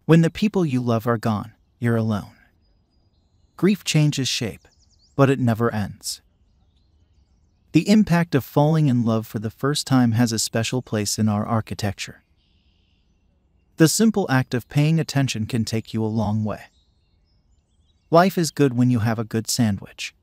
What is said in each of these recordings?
When the people you love are gone, you're alone. Grief changes shape, but it never ends. The impact of falling in love for the first time has a special place in our architecture. The simple act of paying attention can take you a long way. Life is good when you have a good sandwich.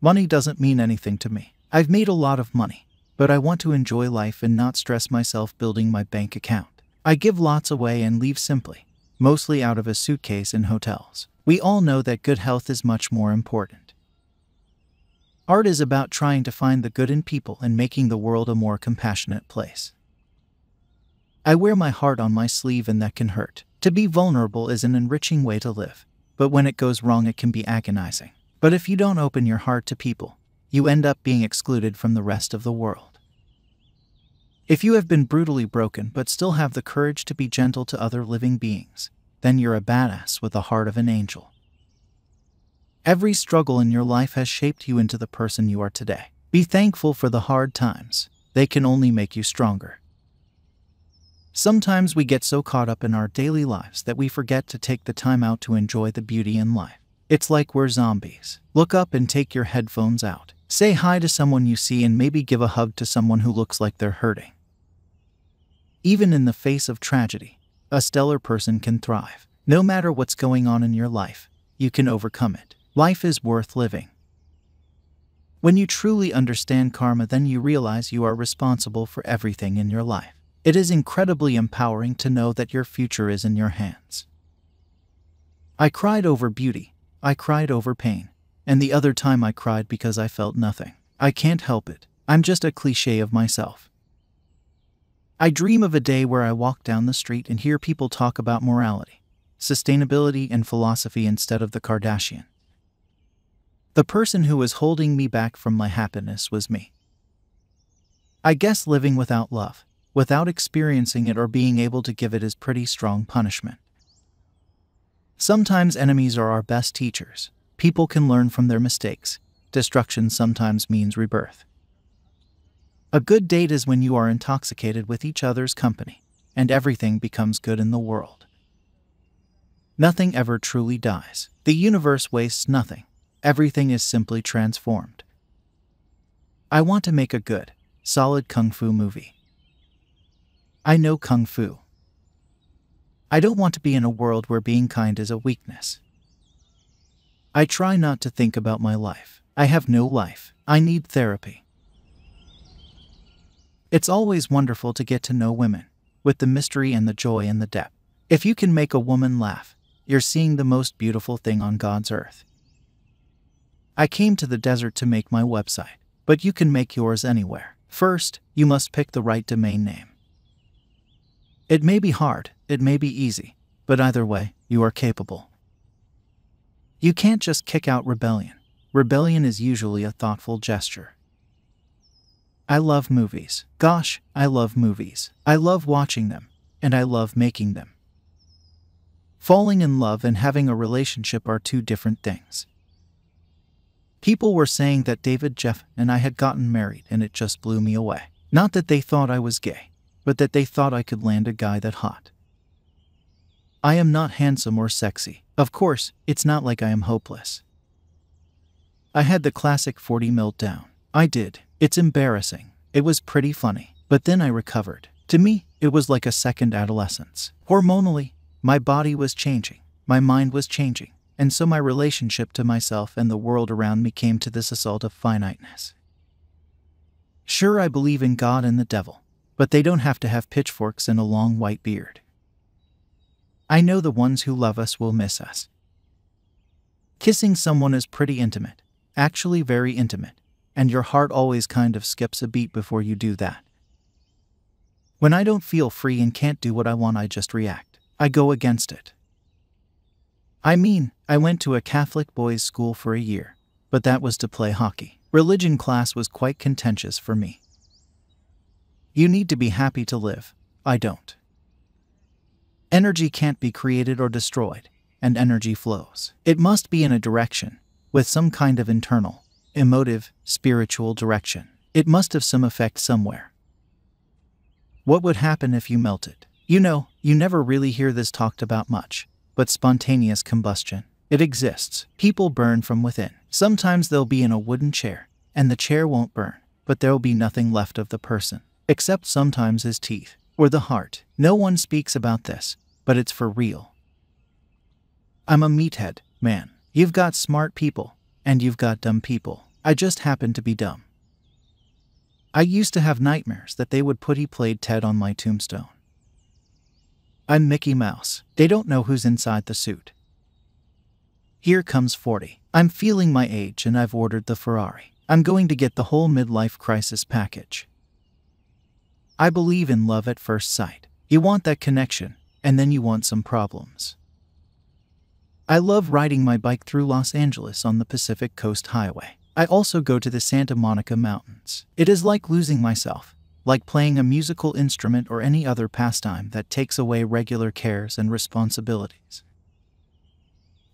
Money doesn't mean anything to me. I've made a lot of money, but I want to enjoy life and not stress myself building my bank account. I give lots away and leave simply, mostly out of a suitcase in hotels. We all know that good health is much more important. Art is about trying to find the good in people and making the world a more compassionate place. I wear my heart on my sleeve, and that can hurt. To be vulnerable is an enriching way to live, but when it goes wrong it can be agonizing. But if you don't open your heart to people, you end up being excluded from the rest of the world. If you have been brutally broken but still have the courage to be gentle to other living beings, then you're a badass with the heart of an angel. Every struggle in your life has shaped you into the person you are today. Be thankful for the hard times. They can only make you stronger. Sometimes we get so caught up in our daily lives that we forget to take the time out to enjoy the beauty in life. It's like we're zombies. Look up and take your headphones out. Say hi to someone you see and maybe give a hug to someone who looks like they're hurting. Even in the face of tragedy, a stellar person can thrive. No matter what's going on in your life, you can overcome it. Life is worth living. When you truly understand karma, then you realize you are responsible for everything in your life. It is incredibly empowering to know that your future is in your hands. I cried over beauty. I cried over pain. And the other time I cried because I felt nothing. I can't help it. I'm just a cliché of myself. I dream of a day where I walk down the street and hear people talk about morality, sustainability, and philosophy instead of the Kardashian. The person who was holding me back from my happiness was me. I guess living without love, without experiencing it or being able to give it, is pretty strong punishment. Sometimes enemies are our best teachers. People can learn from their mistakes. Destruction sometimes means rebirth. A good date is when you are intoxicated with each other's company, and everything becomes good in the world. Nothing ever truly dies. The universe wastes nothing. Everything is simply transformed. I want to make a good, solid kung fu movie. I know kung fu. I don't want to be in a world where being kind is a weakness. I try not to think about my life. I have no life. I need therapy. It's always wonderful to get to know women, with the mystery and the joy and the depth. If you can make a woman laugh, you're seeing the most beautiful thing on God's earth. I came to the desert to make my website, but you can make yours anywhere. First, you must pick the right domain name. It may be hard, it may be easy, but either way, you are capable. You can't just kick out rebellion. Rebellion is usually a thoughtful gesture. I love movies. Gosh, I love movies. I love watching them, and I love making them. Falling in love and having a relationship are two different things. People were saying that David, Jeff, and I had gotten married, and it just blew me away. Not that they thought I was gay, but that they thought I could land a guy that hot. I am not handsome or sexy. Of course, it's not like I am hopeless. I had the classic 40 meltdown. I did. It's embarrassing. It was pretty funny. But then I recovered. To me, it was like a second adolescence. Hormonally, my body was changing. My mind was changing. And so my relationship to myself and the world around me came to this assault of finiteness. Sure, I believe in God and the devil, but they don't have to have pitchforks and a long white beard. I know the ones who love us will miss us. Kissing someone is pretty intimate, actually very intimate, and your heart always kind of skips a beat before you do that. When I don't feel free and can't do what I want, I just react. I go against it. I mean, I went to a Catholic boys' school for a year, but that was to play hockey. Religion class was quite contentious for me. You need to be happy to live. I don't. Energy can't be created or destroyed, and energy flows. It must be in a direction, with some kind of internal, emotive, spiritual direction. It must have some effect somewhere. What would happen if you melted? You never really hear this talked about much, but spontaneous combustion. It exists. People burn from within. Sometimes they'll be in a wooden chair, and the chair won't burn, but there'll be nothing left of the person, except sometimes his teeth or the heart. No one speaks about this, but it's for real. I'm a meathead, man. You've got smart people, and you've got dumb people. I just happen to be dumb. I used to have nightmares that they would put "He played Ted" on my tombstone. I'm Mickey Mouse. They don't know who's inside the suit. Here comes 40. I'm feeling my age and I've ordered the Ferrari. I'm going to get the whole midlife crisis package. I believe in love at first sight. You want that connection, and then you want some problems. I love riding my bike through Los Angeles on the Pacific Coast Highway. I also go to the Santa Monica Mountains. It is like losing myself, like playing a musical instrument or any other pastime that takes away regular cares and responsibilities.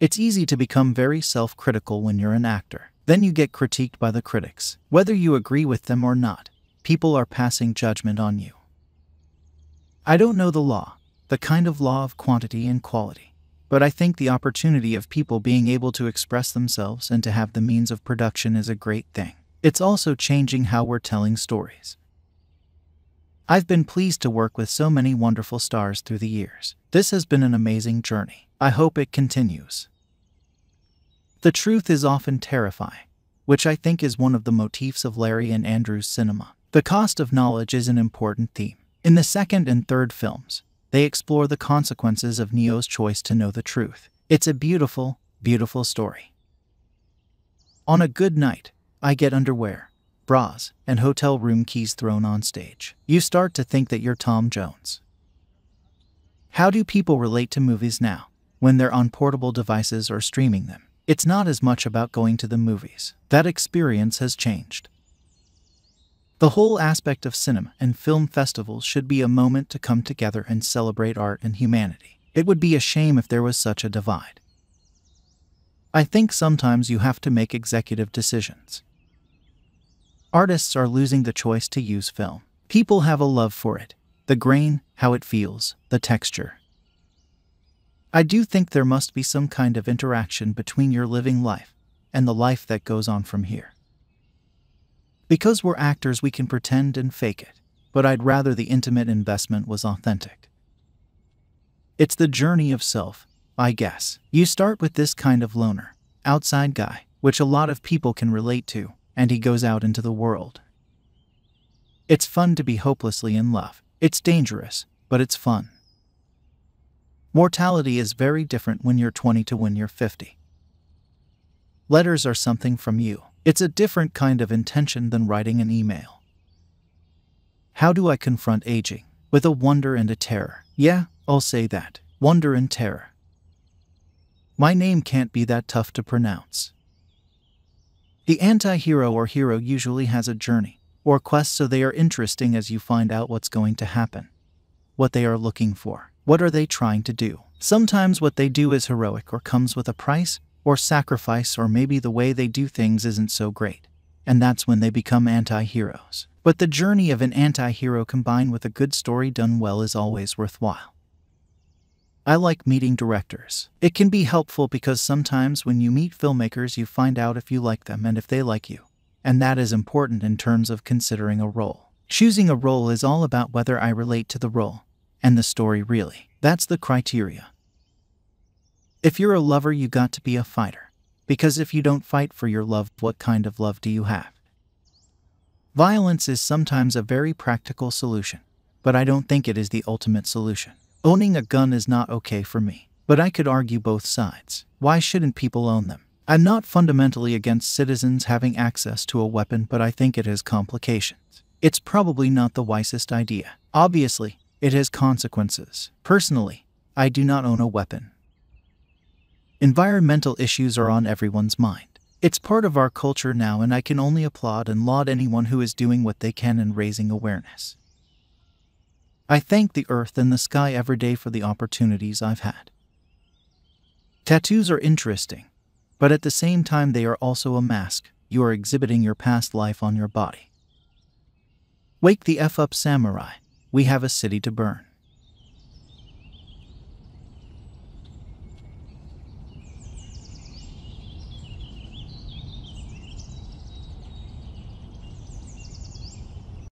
It's easy to become very self-critical when you're an actor. Then you get critiqued by the critics. Whether you agree with them or not, people are passing judgment on you. I don't know the law, the kind of law of quantity and quality, but I think the opportunity of people being able to express themselves and to have the means of production is a great thing. It's also changing how we're telling stories. I've been pleased to work with so many wonderful stars through the years. This has been an amazing journey. I hope it continues. The truth is often terrifying, which I think is one of the motifs of Larry and Andrew's cinema. The cost of knowledge is an important theme. In the second and third films, they explore the consequences of Neo's choice to know the truth. It's a beautiful, beautiful story. On a good night, I get underwear, bras, and hotel room keys thrown on stage. You start to think that you're Tom Jones. How do people relate to movies now, when they're on portable devices or streaming them? It's not as much about going to the movies. That experience has changed. The whole aspect of cinema and film festivals should be a moment to come together and celebrate art and humanity. It would be a shame if there was such a divide. I think sometimes you have to make executive decisions. Artists are losing the choice to use film. People have a love for it. The grain, how it feels, the texture. I do think there must be some kind of interaction between your living life and the life that goes on from here. Because we're actors, we can pretend and fake it, but I'd rather the intimate investment was authentic. It's the journey of self, I guess. You start with this kind of loner, outside guy, which a lot of people can relate to, and he goes out into the world. It's fun to be hopelessly in love. It's dangerous, but it's fun. Mortality is very different when you're 20 to when you're 50. Letters are something from you. It's a different kind of intention than writing an email. How do I confront aging? With a wonder and a terror. Yeah, I'll say that. Wonder and terror. My name can't be that tough to pronounce. The anti-hero or hero usually has a journey or quest, so they are interesting as you find out what's going to happen, what they are looking for, what are they trying to do. Sometimes what they do is heroic or comes with a price or sacrifice, or maybe the way they do things isn't so great, and that's when they become anti-heroes. But the journey of an anti-hero combined with a good story done well is always worthwhile. I like meeting directors. It can be helpful because sometimes when you meet filmmakers you find out if you like them and if they like you, and that is important in terms of considering a role. Choosing a role is all about whether I relate to the role and the story really. That's the criteria. If you're a lover, you got to be a fighter. Because if you don't fight for your love, what kind of love do you have? Violence is sometimes a very practical solution, but I don't think it is the ultimate solution. Owning a gun is not okay for me, but I could argue both sides. Why shouldn't people own them? I'm not fundamentally against citizens having access to a weapon, but I think it has complications. It's probably not the wisest idea. Obviously, it has consequences. Personally, I do not own a weapon. Environmental issues are on everyone's mind. It's part of our culture now, and I can only applaud and laud anyone who is doing what they can and raising awareness. I thank the earth and the sky every day for the opportunities I've had. Tattoos are interesting, but at the same time they are also a mask. You are exhibiting your past life on your body. Wake the F up, samurai. We have a city to burn.